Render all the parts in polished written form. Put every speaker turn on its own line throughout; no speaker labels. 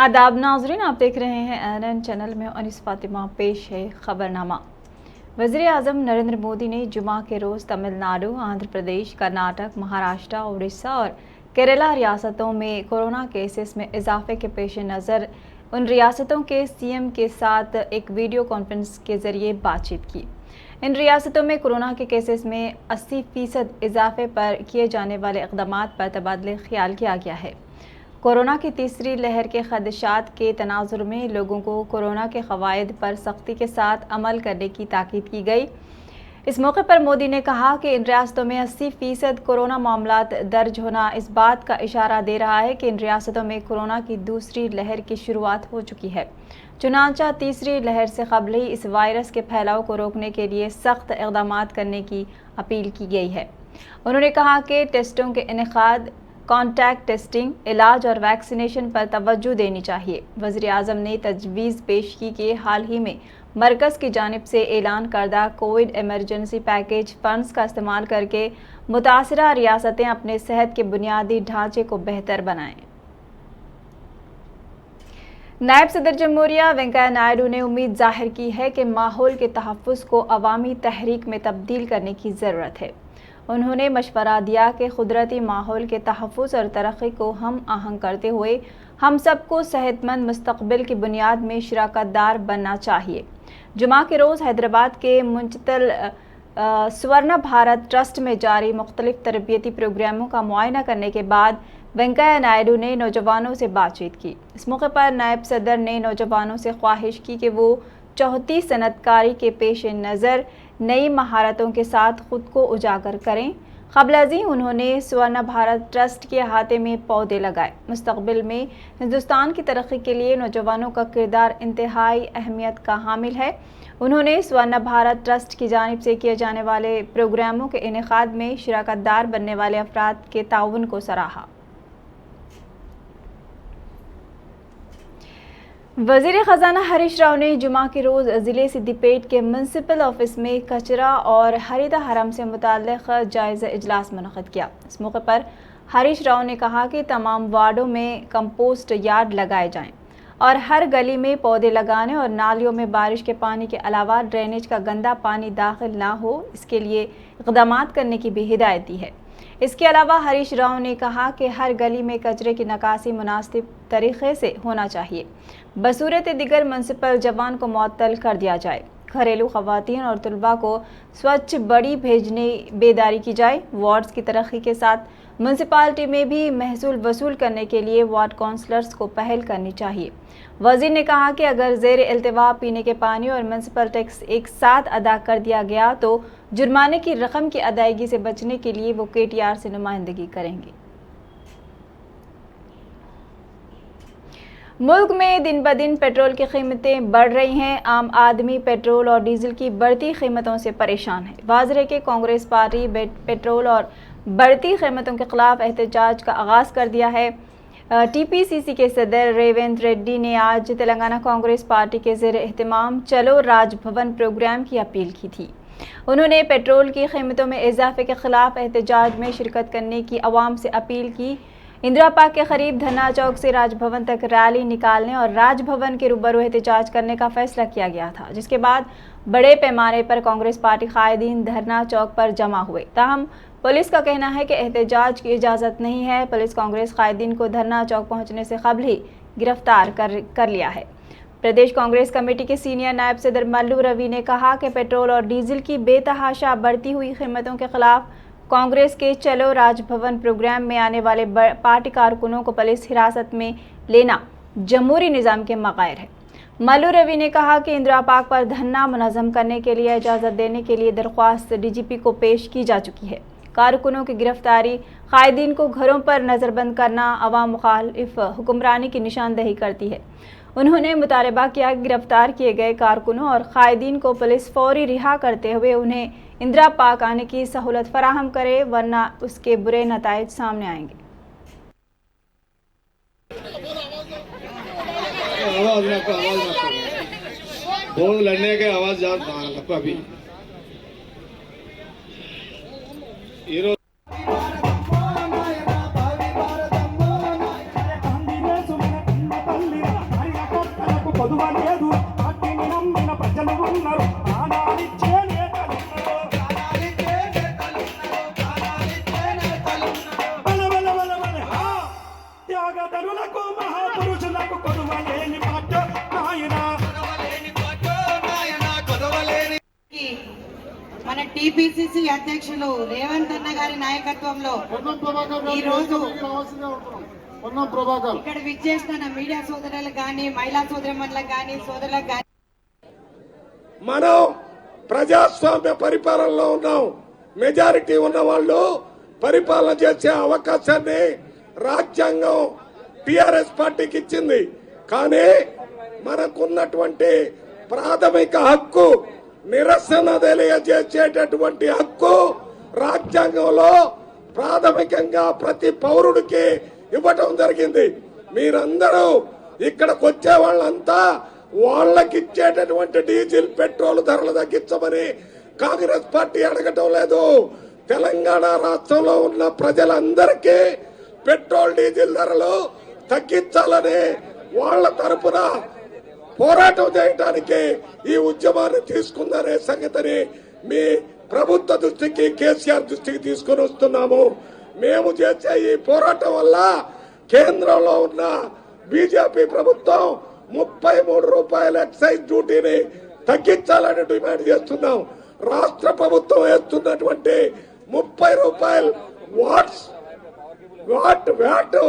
आदाब नाज़रीन, आप देख रहे हैं ANN चैनल में अनीस फातिमा। पेश है खबरनामा। वज़ीर आज़म नरेंद्र मोदी ने जुमा के रोज़ तमिलनाडु, आंध्र प्रदेश, कर्नाटक, महाराष्ट्र, उड़ीसा और केरला रियासतों में कोरोना केसेस में इजाफे के पेश नज़र उन रियासतों के CM के साथ एक वीडियो कॉन्फ्रेंस के ज़रिए बातचीत की। इन रियासतों में कोरोना के केसेस में 80% इजाफे पर किए जाने वाले इक़दाम पर तबादले ख्याल किया गया है। कोरोना की तीसरी लहर के खदशात के तनाजुर में लोगों को कोरोना के क़वाइद पर सख्ती के साथ अमल करने की ताकीद की गई। इस मौके पर मोदी ने कहा कि इन रियासतों में 80% कोरोना मामलात दर्ज होना इस बात का इशारा दे रहा है कि इन रियासतों में कोरोना की दूसरी लहर की शुरुआत हो चुकी है। चुनांचा तीसरी लहर से कबल ही इस वायरस के फैलाव को रोकने के लिए सख्त इक़दाम करने की अपील की गई है। उन्होंने कहा कि टेस्टों के इनेकाद, कॉन्टैक्ट टेस्टिंग, इलाज और वैक्सीनेशन पर तवज्जो देनी चाहिए। वज़ीर आज़म ने तजवीज़ पेश की कि हाल ही में मरकज़ की जानिब से ऐलान करदा कोविड इमरजेंसी पैकेज फंड्स का इस्तेमाल करके मुतासरा रियासतें अपने सेहत के बुनियादी ढांचे को बेहतर बनाएं। नायब सदर जमहूरिया वेंकैया नायडू ने उम्मीद जाहिर की है कि माहौल के तहफ़्फ़ुज़ को अवामी तहरीक में तब्दील करने की ज़रूरत है। उन्होंने मशवरा दिया कि कुदरती माहौल के तहफ़्फ़ुज़ और तरक्की को हम आहंग करते हुए हम सबको सेहतमंद मुस्तक़बिल की बुनियाद में शिराकतदार बनना चाहिए। जुमा के रोज़ हैदराबाद के मुंचतल स्वर्ण भारत ट्रस्ट में जारी मुख्तलिफ तरबियती प्रोग्रामों का मुआयना करने के बाद वेंकैया नायडू ने नौजवानों से बातचीत की। इस मौके पर नायब सदर ने नौजवानों से ख्वाहिश की कि वो चौहती सनतकारी के पेश नज़र नई महारतों के साथ खुद को उजागर करें। क़ब्ल उन्होंने स्वर्ण भारत ट्रस्ट के अहाते में पौधे लगाए। मुस्तक़बिल में हिंदुस्तान की तरक्की के लिए नौजवानों का किरदार इंतहाई अहमियत का हामिल है। उन्होंने स्वर्ण भारत ट्रस्ट की जानिब से किए जाने वाले प्रोग्रामों के इनेकाद में शिराकतदार बनने वाले अफराद के ताउन को सराहा। वज़ीर ख़ज़ाना हरीश राव ने जुमा के रोज़ ज़िले सिद्दीपेट के म्यूनसिपल ऑफिस में कचरा और हरिता हरम से मुताल्लिक़ जायज़ा इजलास मुनक़्क़िद किया। इस मौके पर हरीश राव ने कहा कि तमाम वार्डों में कंपोस्ट यार्ड लगाए जाएं और हर गली में पौधे लगाने और नालियों में बारिश के पानी के अलावा ड्रेनेज का गंदा पानी दाखिल ना हो, इसके लिए इक़दाम करने की भी हिदायत दी है। इसके अलावा हरीश राव ने कहा कि हर गली में कचरे की निकासी मुनासिब तरीक़े से होना चाहिए। बसूरत दिगर म्यूनसिपल जवान को मुअत्तल कर दिया जाए। घरेलू ख़वातीन और तलबा को स्वच्छ बड़ी भेजने बेदारी की जाए। वार्ड्स की तरक्की के साथ म्यूनसिपालिटी में भी महसूल वसूल करने के लिए वार्ड काउंसलर्स को पहल करनी चाहिए। वज़ीर ने कहा कि अगर ज़ेर इल्तिवा पीने के पानी और म्यूनसिपल टैक्स एक साथ अदा कर दिया गया तो जुर्माने की रकम की अदायगी से बचने के लिए वो KTR से नुमाइंदगी करेंगे। मुल्क में दिन ब दिन पेट्रोल की कीमतें बढ़ रही हैं। आम आदमी पेट्रोल और डीजल की बढ़ती कीमतों से परेशान है। वाज़ेह है कि कांग्रेस पार्टी पेट्रोल और बढ़ती कीमतों के खिलाफ एहतजाज का आगाज़ कर दिया है। TPCC के सदर रेवंत रेड्डी ने आज तेलंगाना कांग्रेस पार्टी के ज़ेर एहतमाम चलो राजभवन प्रोग्राम की अपील की थी। उन्होंने पेट्रोल की कीमतों में इजाफे के खिलाफ एहतजाज में शिरकत करने की अवाम से अपील की। इंदिरा पार्क के करीब धरना चौक से राजभवन तक रैली निकालने और राजभवन के रूबरू एहतजाज करने का फैसला किया गया था, जिसके बाद बड़े पैमाने पर कांग्रेस पार्टी कायदीन धरना चौक पर जमा हुए। ताहम पुलिस का कहना है कि एहतजाज की इजाज़त नहीं है। पुलिस कांग्रेस कायदीन को धरना चौक पहुंचने से कबल ही गिरफ्तार कर लिया है। प्रदेश कांग्रेस कमेटी के सीनियर नायब सदर मल्लू रवि ने कहा कि पेट्रोल और डीजल की बेतहाशा बढ़ती हुई कीमतों के खिलाफ कांग्रेस के चलो राजभवन प्रोग्राम में आने वाले पार्टी कारकुनों को पुलिस हिरासत में लेना जमहूरी निज़ाम के मग़ायर है। मल्लू रवि ने कहा कि इंदिरा पार्क पर धरना मुनज़्ज़म करने के लिए इजाज़त देने के लिए दरख्वास्त DGP को पेश की जा चुकी है। कारकुनों की गिरफ्तारी कायदीन को घरों पर नज़रबंद करना अवाम मुखालिफ हुक्मरानी की निशानदेही करती है। उन्होंने मुतालबा किया गिरफ्तार किए गए कारकुनों और कायदीन को पुलिस फौरी रिहा करते हुए उन्हें इंदिरा पार्क आने की सहूलत फराहम करे, वरना उसके बुरे नताइज सामने आएंगे।
बहुत लड़ने के आवाज अभी
అధ్యక్షులు రేవంత్ అన్న గారి నాయకత్వంలో ఈ రోజు ఇక్కడ విచ్చేసిన మీడియా సోదరులకు కానీ మహిళా సోదరిమణులకు కానీ సోదరులకు కానీ
మనం ప్రజాస్వామ్య పరిపాలనలో ఉన్నాం. మెజారిటీ ఉన్న వాళ్ళు పరిపాలన చేసే అవకాశాన్ని రాజ్యాంగం టిఆర్ఎస్ పార్టీకి ఇచ్చింది. కానీ మనకున్నటువంటి ప్రాథమిక హక్కు నిరసన తెలియజేసేటటువంటి హక్కు రాజ్యాంగంలో ప్రాథమికంగా ప్రతి పౌరుడికి ఇవ్వటం జరిగింది. మీరందరూ ఇక్కడికి వచ్చే వాళ్ళంతా వాళ్ళకి ఇచ్చేటటువంటి డీజిల్ పెట్రోల్ ధరలు తగ్గించమని కాంగ్రెస్ పార్టీ అడగటం లేదు. తెలంగాణ రాష్ట్రంలో ఉన్న ప్రజలందరికీ పెట్రోల్ డీజిల్ ధరలు తగ్గించాలని వాళ్ళ తరపున పోరాటం చేయడానికి ఈ ఉద్యమాన్ని తీసుకుందనే సంగతిని మీ ప్రభుత్వ దృష్టికి కేసీఆర్ దృష్టికి తీసుకుని వస్తున్నాము. మేము చేసే ఈ పోరాటం వల్ల కేంద్రంలో ఉన్న బీజేపీ ప్రభుత్వం 33 రూపాయల ఎక్సైజ్ డ్యూటీని తగ్గించాలని డిమాండ్ చేస్తున్నాం. రాష్ట్ర ప్రభుత్వం వేస్తున్నటువంటి 30 రూపాయలు వ్యాట్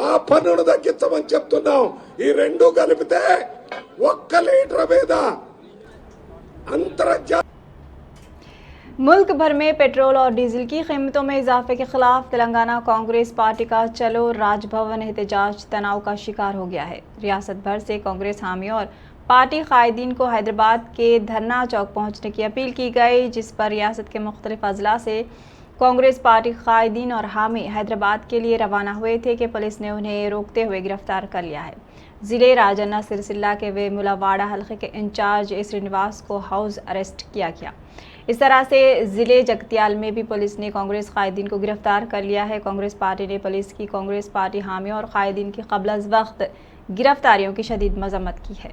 ఆ పన్నును తగ్గించమని చెప్తున్నాం. ఈ రెండు కలిపితే 1 లీటర్ మీద अंतर्राज्य
मुल्क भर में पेट्रोल और डीजल की कीमतों में इजाफे के खिलाफ तेलंगाना कांग्रेस पार्टी का चलो राजभवन एहतजाज तनाव का शिकार हो गया है। रियासत भर से कांग्रेस हामियों और पार्टी कायदीन को हैदराबाद के धरना चौक पहुंचने की अपील की गई, जिस पर रियासत के मुख्तलिफ अजला से कांग्रेस पार्टी कायदीन और हामी हैदराबाद के लिए रवाना हुए थे कि पुलिस ने उन्हें रोकते हुए गिरफ्तार कर लिया है। जिले राजन्ना सिरसिल्ला के वेमुलावाड़ा हल्के के इंचार्ज ए श्रीनिवास को हाउस अरेस्ट किया गया। इस तरह से जिले जगतियाल में भी पुलिस ने कांग्रेस कायदीन को गिरफ्तार कर लिया है। कांग्रेस पार्टी ने पुलिस की कांग्रेस पार्टी हामियों और कायदीन की क़ब्ल अज़ वक्त गिरफ्तारियों की शदीद मजम्मत की है।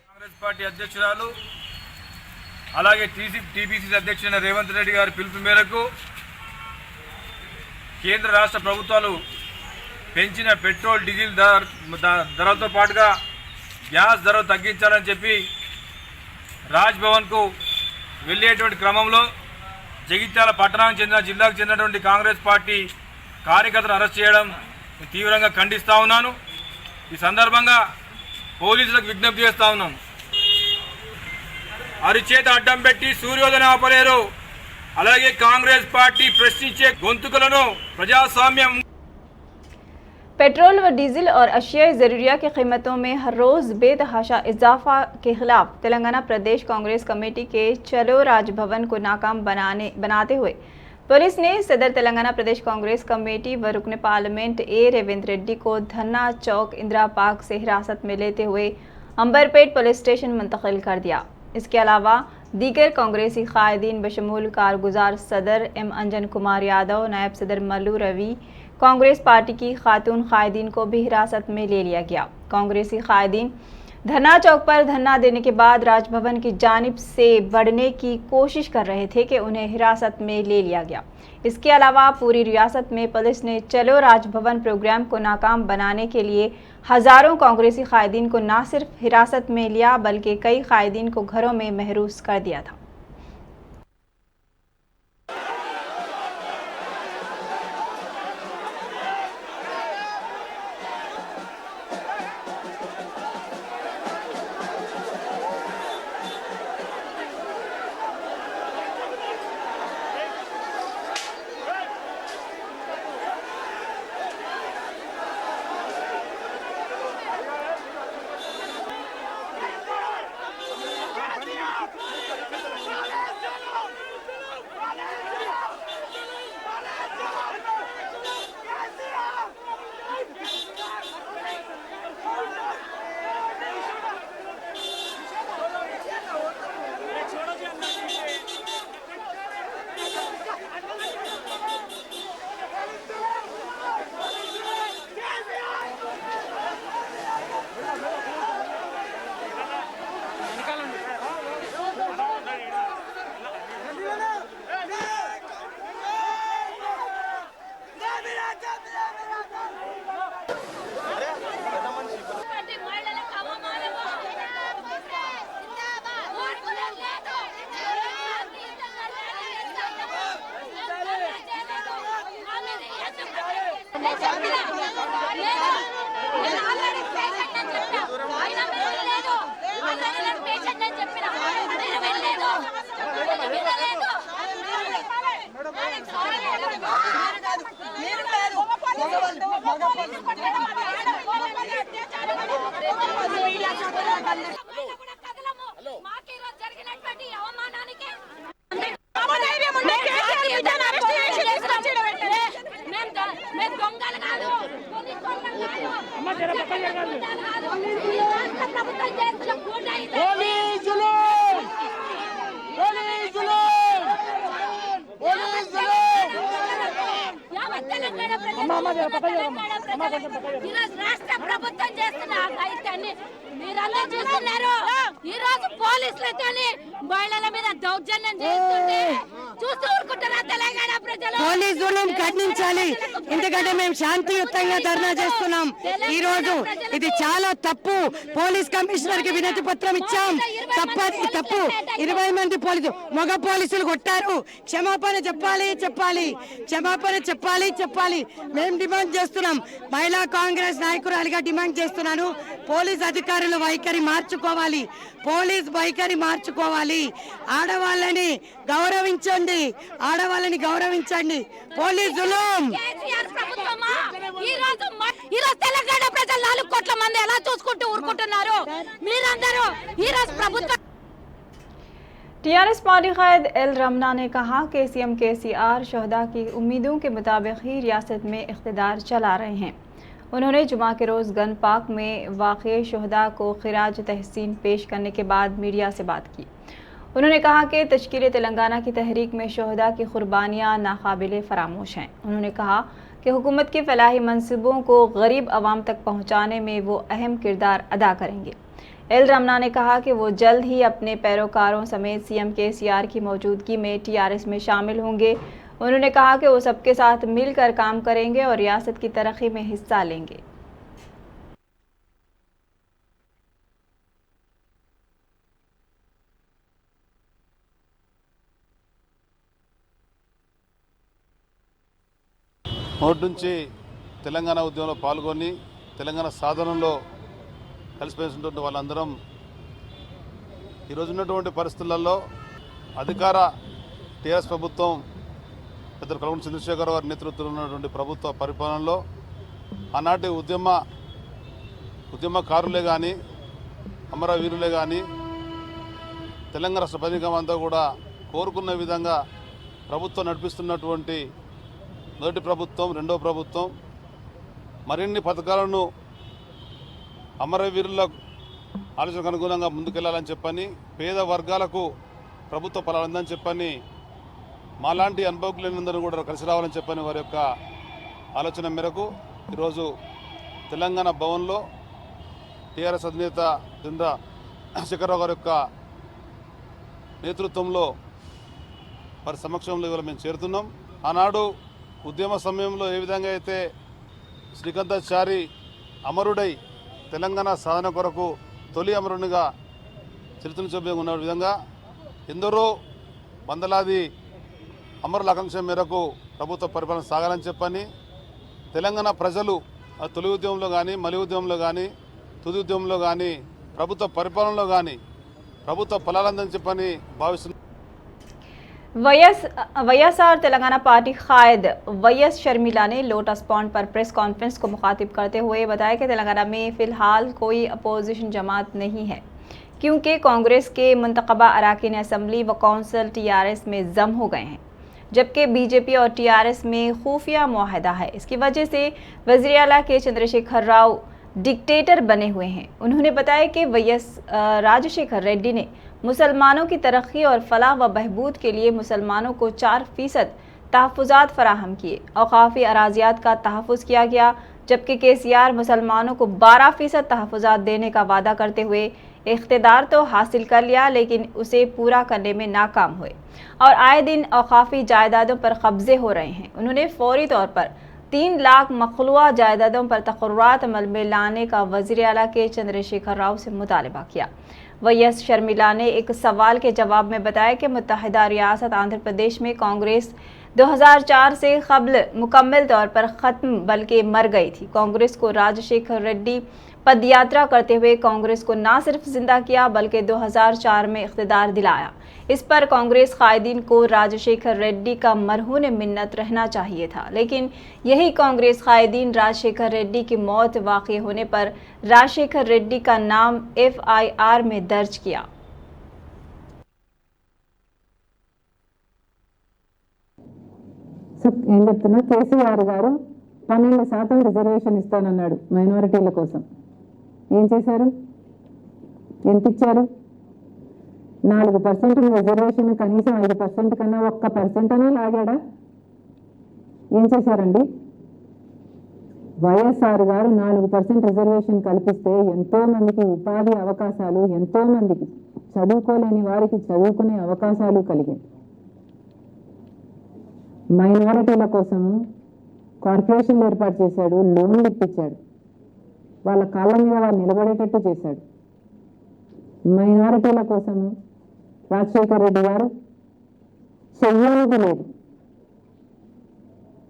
కాంగ్రెస్ పార్టీ అధ్యక్షురాలు అలాగే టీపీసీసీ అధ్యక్షుడైన రేవంత్ రెడ్డి గారి పిలుపు మేరకు కేంద్ర రాష్ట్ర ప్రభుత్వాలు పెంచిన పెట్రోల్ డీజిల్ ధరలతో పాటుగా గ్యాస్ ధరలు తగ్గించాలని చెప్పి రాజ్భవన్కు వెళ్ళేటువంటి క్రమంలో జగిత్యాల పట్టణానికి చెందిన జిల్లాకు చెందినటువంటి కాంగ్రెస్ పార్టీ కార్యకర్తలు అరెస్ట్ చేయడం తీవ్రంగా ఖండిస్తూ ఉన్నాను. ఈ సందర్భంగా పోలీసులకు విజ్ఞప్తి చేస్తూ ఉన్నాం. అరిచేత అడ్డం పెట్టి సూర్యోదయం ఆపలేరు. అలాగే కాంగ్రెస్ పార్టీ ప్రశ్నించే గొంతుకలను ప్రజాస్వామ్యం
पेट्रोल व डीजल और अशिया ज़रूरिया की कीमतों में हर रोज़ बेतहाशा इजाफा के खिलाफ तेलंगाना प्रदेश कांग्रेस कमेटी के चलो राजभवन को नाकाम बनाते हुए पुलिस ने सदर तेलंगाना प्रदेश कांग्रेस कमेटी व रुकन पार्लियामेंट ए रेवंत रेड्डी को धरना चौक इंदिरा पार्क से हिरासत में लेते हुए अंबरपेट पुलिस स्टेशन मुंतकिल कर दिया। इसके अलावा दीगर कांग्रेसी कायदीन बशमूल कारगुजार सदर एम अंजन कुमार यादव, नायब सदर मल्लू रवि, कांग्रेस पार्टी की खातून कायदीन को भी हिरासत में ले लिया गया। कांग्रेसी कायदीन धरना चौक पर धरना देने के बाद राजभवन की जानिब से बढ़ने की कोशिश कर रहे थे कि उन्हें हिरासत में ले लिया गया। इसके अलावा पूरी रियासत में पुलिस ने चलो राजभवन प्रोग्राम को नाकाम बनाने के लिए हज़ारों कांग्रेसी कायदीन को न सिर्फ हिरासत में लिया बल्कि कई कायदीन को घरों में महरूस कर दिया था।
రాష్ట్ర ప్రభుత్వం చేస్తున్న అఘాయిత్యాన్ని మీరందరూ చూస్తున్నారు. ఈ రోజు పోలీసులతోని మహిళల మీద దౌర్జన్యం చేస్తుంటే చూస్తూ ఊరుకుంటారా తెలంగాణ ప్రజలు?
పోలీసులను ఖండించాలి. ఎందుకంటే మేము శాంతియుతంగా ధర్నా చేస్తున్నాం. ఈ రోజు ఇది చాలా తప్పు. పోలీస్ కమిషనర్ కి వినతి పత్రం ఇచ్చాం. తప్పు 20 మంది మగ పోలీసులు కొట్టారు. క్షమాపణ చెప్పాలి. మేము డిమాండ్ చేస్తున్నాం. మహిళా కాంగ్రెస్ నాయకురాలిగా డిమాండ్ చేస్తున్నాను. పోలీస్ అధికారుల వైఖరి మార్చుకోవాలి. ఆడవాళ్ళని గౌరవించండి. పోలీసులు
ఈ రోజు తెలంగాణ ప్రజలు 4 కోట్ల మంది ఎలా చూసుకుంటూ ఊరుకుంటున్నారు? మీరందరూ ఈ రోజు ప్రభుత్వం
टीआरएस पार्टी कायद एल रमना ने कहा कि सीएम केसीआर शहदा की उम्मीदों के मुताबिक ही रियासत में इख्तिदार चला रहे हैं। उन्होंने जुमा के रोज़ गन पार्क में वाक़े शहदा को खिराज तहसीन पेश करने के बाद मीडिया से बात की। उन्होंने कहा कि तश्कील तेलंगाना की तहरीक में शहदा की कुर्बानियाँ नाकाबिले फरामोश हैं। उन्होंने कहा कि हुकूमत के फलाही मंसूबों को गरीब आवाम तक पहुँचाने में वो अहम किरदार अदा करेंगे। एल रमना ने कहा कि वो जल्द ही अपने पैरोकारों समेत सीएम केसीआर की मौजूदगी में टीआरएस में शामिल होंगे। उन्होंने कहा कि वो सबके साथ मिलकर काम करेंगे और रियासत की तरक्की में हिस्सा लेंगे।
మొదటి నుంచి తెలంగాణ ఉద్యమంలో పాల్గొని తెలంగాణ సాధనలో కలిసిపోయినటువంటి వాళ్ళందరం ఈరోజు ఉన్నటువంటి పరిస్థితులలో అధికార టీఆర్ఎస్ ప్రభుత్వం పెద్దలు కల్వకుంట్ల చంద్రశేఖర్ గారి నేతృత్వంలో ఉన్నటువంటి ప్రభుత్వ పరిపాలనలో ఆనాటి ఉద్యమకారులే కానీ అమరవీరులే కానీ తెలంగాణ రాష్ట్ర ప్రజానీకం అంతా కూడా కోరుకున్న విధంగా ప్రభుత్వం నడిపిస్తున్నటువంటి మొదటి ప్రభుత్వం, రెండో ప్రభుత్వం మరిన్ని పథకాలను అమరవీరుల ఆలోచనకు అనుగుణంగా ముందుకెళ్లాలని చెప్పని, పేద వర్గాలకు ప్రభుత్వ ఫలాలు అందని చెప్పని, మాలాంటి అనుభవజ్ఞులందరూ కూడా కలిసి రావాలని చెప్పని వారి యొక్క ఆలోచన మేరకు ఈరోజు తెలంగాణ భవన్లో టీఆర్ఎస్ అధినేత చంద్రశేఖరరావు గారి యొక్క నేతృత్వంలో వారి సమక్షంలో ఇవాళ మేము చేరుతున్నాం. ఆనాడు ఉద్యమ సమయంలో ఏ విధంగా అయితే శ్రీకాంతాచారి అమరుడై తెలంగాణ సాధన కొరకు తొలి అమరునిగా చరిత్రను చూపే ఉన్న విధంగా ఎందరో వందలాది అమరుల ఆకాంక్ష మేరకు ప్రభుత్వ పరిపాలన సాగాలని చెప్పని తెలంగాణ ప్రజలు తొలి ఉద్యమంలో కానీ, మలి ఉద్యమంలో కానీ, తుది ఉద్యమంలో కానీ, ప్రభుత్వ పరిపాలనలో కానీ ప్రభుత్వ ఫలాలందని చెప్పని భావిస్తున్నారు.
వైఎస్ఆర్ तेलंगाना पार्टी कायद वैएस शर्मिला ने लोटस पॉन्ड पर प्रेस कॉन्फ्रेंस को मुखातिब करते हुए बताया कि तेलंगाना में फ़िलहाल कोई अपोजिशन जमात नहीं है, क्योंकि कांग्रेस के मुंतखबा अराकीन असम्बली व कौंसिल टीआरएस में जम हो गए हैं, जबकि बीजेपी और टीआरएस में खुफिया मुआहदा है। इसकी वजह से वज़ीर आला के चंद्रशेखर राव डिक्टेटर बने हुए हैं। उन्होंने बताया कि वैएस राजशेखर रेड्डी ने मुसलमानों की तरक्की और फलाह व बहबूद के लिए मुसलमानों को 4% तहफ़्फ़ुज़ात फ़राहम किए। औक़ाफ़ी अराज़ियात का तहफ़्फ़ुज़ किया गया, जबकि केसीआर मुसलमानों को 12% तहफ़्फ़ुज़ात देने का वादा करते हुए इख्तिदार तो हासिल कर लिया, लेकिन उसे पूरा करने में नाकाम हुए और आए दिन औक़ाफ़ी जायदादों पर कब्ज़े हो रहे हैं। उन्होंने फ़ौरी तौर पर 3 लाख मखलूआ जायदादों पर तक़र्रुरात अमल में लाने का वज़ीर आला के चंद्रशेखर राव से मुतालबा किया। वैएस शर्मिला ने एक सवाल के जवाब में बताया कि मुत्तहिदा रियासत आंध्र प्रदेश में कांग्रेस 2004 से कबल मुकम्मल तौर पर ख़त्म बल्कि मर गई थी। कांग्रेस को राजशेखर रेड्डी पदयात्रा करते हुए कांग्रेस को ना सिर्फ जिंदा किया बल्कि 2004 में इख्तिदार दिलाया। इस पर कांग्रेस कायदीन को राजशेखर रेड्डी का मरहून मिन्नत रहना चाहिए था, लेकिन यही कांग्रेस कायदीन राजशेखर रेड्डी की मौत वाक़ई होने पर राजशेखर रेड्डी का नाम FIR में दर्ज किया।
ఏం చెప్తున్నా, కేసీఆర్ గారు 12% రిజర్వేషన్ ఇస్తానన్నాడు మైనారిటీల కోసం. ఏం చేశారు? ఎంత ఇచ్చారు? 4% రిజర్వేషన్, కనీసం 5% కన్నా 1% అన్నా లాగాడా? ఏం చేశారండి? వైఎస్ఆర్ గారు 4% రిజర్వేషన్ కల్పిస్తే ఎంతో మందికి ఉపాధి అవకాశాలు, ఎంతో మందికి చదువుకోలేని వారికి చదువుకునే అవకాశాలు కలిగాయి. మైనారిటీల కోసం కార్పొరేషన్లు ఏర్పాటు చేశాడు, లోన్లు ఇప్పించాడు, వాళ్ళ కాళ్ళ మీద వాళ్ళు నిలబడేటట్టు చేశాడు. మైనారిటీల కోసం రాజశేఖర్ రెడ్డి గారు చెయ్యనిది లేదు.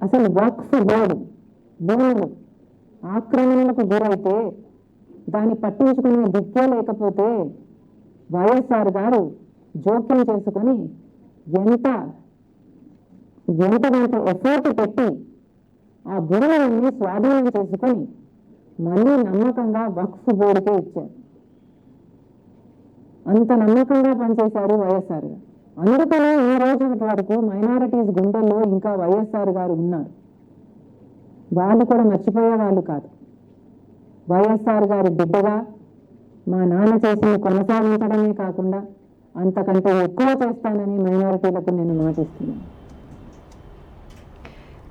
అసలు వక్ఫ్ బోర్డు భూములు ఆక్రమణలకు గురైతే దాన్ని పట్టించుకునే దిక్కే లేకపోతే వైఎస్ఆర్ గారు జోక్యం చేసుకొని ఎంత దాంట్లో ఎఫర్ట్ పెట్టి ఆ భూములన్నీ స్వాధీనం చేసుకొని మళ్ళీ నమ్మకంగా వక్ఫ్ బోర్డుకే ఇచ్చారు. అంత నమ్మకంగా పనిచేశారు వైఎస్ఆర్ గారు. అందుకనే ఈ రోజు వరకు మైనారిటీస్ గుండెల్లో ఇంకా వైఎస్ఆర్ గారు ఉన్నారు. వాళ్ళు కూడా మర్చిపోయే వాళ్ళు కాదు. వైఎస్ఆర్ గారి బిడ్డగా మా నాన్న చేసిన కొనసాగించడమే కాకుండా అంతకంటే ఎక్కువ చేస్తానని మైనారిటీలకు నేను మాటిస్తున్నాను.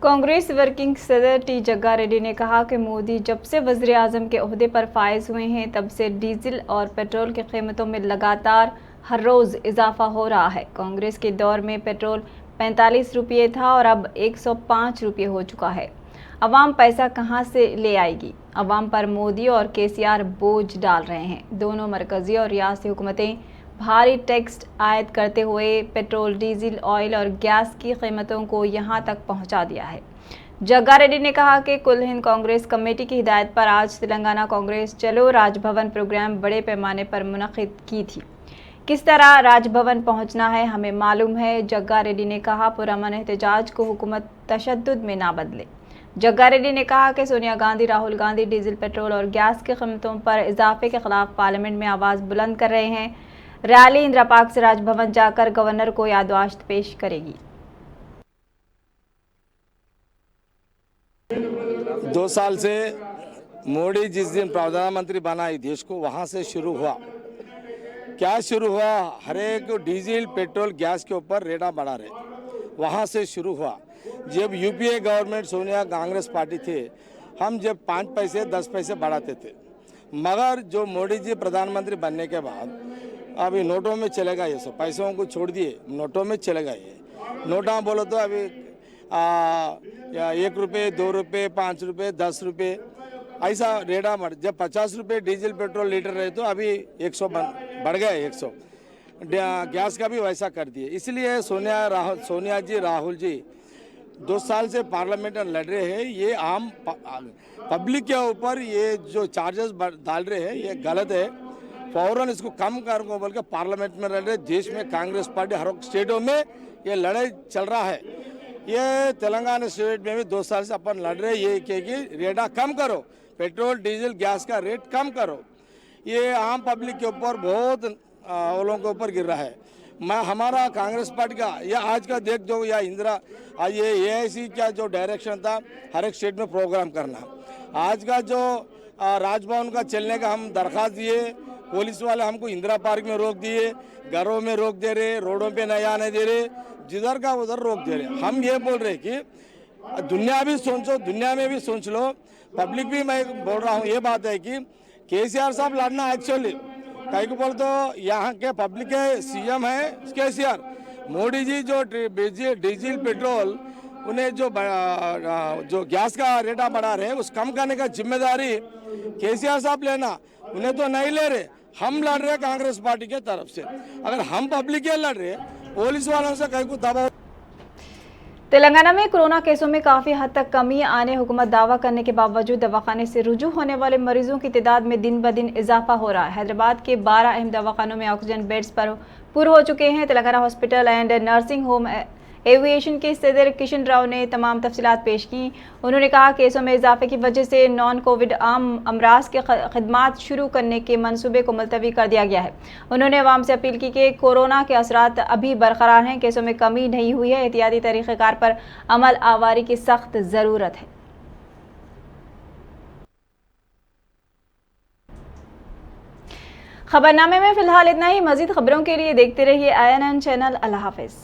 कांग्रेस वर्किंग सदर टी जग्गा रेड्डी ने कहा कि मोदी जब से वज़ीर आज़म के ओहदे पर फायज हुए हैं तब से डीजल और पेट्रोल की कीमतों में लगातार हर रोज़ इजाफा हो रहा है। कांग्रेस के दौर में पेट्रोल 45 रुपये था और अब 105 रुपये हो चुका है। अवाम पैसा कहां से ले आएगी? अवाम पर मोदी और KCR बोझ डाल रहे हैं। दोनों मरकज़ी और रियासती हुकूमतें भारी टैक्स आयद करते हुए पेट्रोल, डीजल, ऑयल और गैस की कीमतों को यहां तक पहुंचा दिया है। जग्गा रेड्डी ने कहा कि कुल हिंद कांग्रेस कमेटी की हिदायत पर आज तेलंगाना कांग्रेस चलो राजभवन प्रोग्राम बड़े पैमाने पर मुनक़िद की थी। किस तरह राजभवन पहुंचना है हमें मालूम है। जग्गा रेड्डी ने कहा पुरअमन एहतजाज को हुकूमत तशद्दुद में ना बदले। जग्गा रेड्डी ने कहा कि सोनिया गांधी, राहुल गांधी डीजल, पेट्रोल और गैस की कीमतों पर इजाफे के खिलाफ पार्लियामेंट में आवाज़ बुलंद कर रहे हैं। रैली इंदिरा पार्क से राजभवन जाकर गवर्नर को याददाश्त पेश करेगी।
2 साल से मोदी जिस दिन प्रधानमंत्री बना इस देश को, वहां से शुरू हुआ। क्या शुरू हुआ? हर एक डीजल, पेट्रोल, गैस के ऊपर रेटा बढ़ा रहे, वहां से शुरू हुआ। जब UPA government Sonia Congress party थे, हम जब 5 पैसे 10 पैसे बढ़ाते थे, मगर जो मोदी जी प्रधानमंत्री बनने के बाद अभी नोटों में चलेगा ये सब, पैसों को छोड़ दिए नोटों में चलेगा ये। नोटा बोलो तो अभी 1 रुपये, 2 रुपये, 5 रुपये, 10 रुपये ऐसा रेटा बढ़। जब 50 रुपये डीजल पेट्रोल लीटर रहे तो अभी 100 बढ़ गए 100। गैस का भी वैसा कर दिए। इसलिए सोनिया जी, राहुल जी 2 साल से पार्लियामेंट में लड़ रहे हैं। ये आम पब्लिक के ऊपर ये जो चार्जेस डाल रहे हैं ये गलत है। फौरन इसको कम करो बोल के पार्लियामेंट में लड़ रहे। देश में कांग्रेस पार्टी हर स्टेटों में ये लड़ाई चल रहा है। ये तेलंगाना स्टेट में भी 2 साल से अपन लड़ रहे। ये कि रेटा कम करो, पेट्रोल, डीजल, गैस का रेट कम करो। ये आम पब्लिक के ऊपर बहुत लोगों के ऊपर गिर रहा है। हमारा कांग्रेस पार्टी का ये आज का देख जो या इंदिरा ये AIC का जो डायरेक्शन था हर एक स्टेट में प्रोग्राम करना। आज का जो राजभवन का चलने का हम दरख्वास्त दिए, पुलिस वाले हमको इंदिरा पार्क में रोक दिए, घरों में रोक दे रहे, रोडों पे नहीं आने दे रहे, जिधर का उधर रोक दे रहे। हम ये बोल रहे कि दुनिया भी सोचो, दुनिया में भी सोच लो, पब्लिक भी मैं बोल रहा हूँ। ये बात है कि KCR साहब लड़ना एक्चुअली कहीं को बोल तो यहाँ के पब्लिक के CM है KCR। मोदी जी जो डीजल, पेट्रोल उन्हें जो गैस का रेटा बढ़ा रहे उस कम करने का जिम्मेदारी KCR साहब लेना, उन्हें तो नहीं ले रहे। हम लड़ रहे कांग्रेस पार्टी के तरफ से। अगर हम पब्लिक के लड़ रहे, पुलिस वालों से कहीं को दबाव।
तेलंगाना में कोरोना केसों में काफ़ी हद तक कमी आने हुकूमत दावा करने के बावजूद दवाखाने से रुजू होने वाले मरीजों की तादाद में दिन ब दिन इजाफा हो रहा है। हैदराबाद के 12 अहम दवाखानों में ऑक्सीजन बेड्स पर पूरे हो चुके हैं। Telangana hospital and nursing home aviation के सदर किशन राव ने तमाम तफसीलात पेश की। उन्होंने कहा केसों में इजाफे की वजह से नॉन कोविड आम अमराज के खदमात शुरू करने के मंसूबे को मुलतवी कर दिया गया है। उन्होंने अवाम से अपील की कि कोरोना के असरात अभी बरकरार हैं, केसों में कमी नहीं हुई है, एहतियाती तरीक़ेकार पर अमल आवारी की सख्त ज़रूरत है। खबरनामे में फ़िलहाल इतना ही। मज़ीद खबरों के लिए देखते रहिए INN चैनल। अल्लाह हाफ़िज़।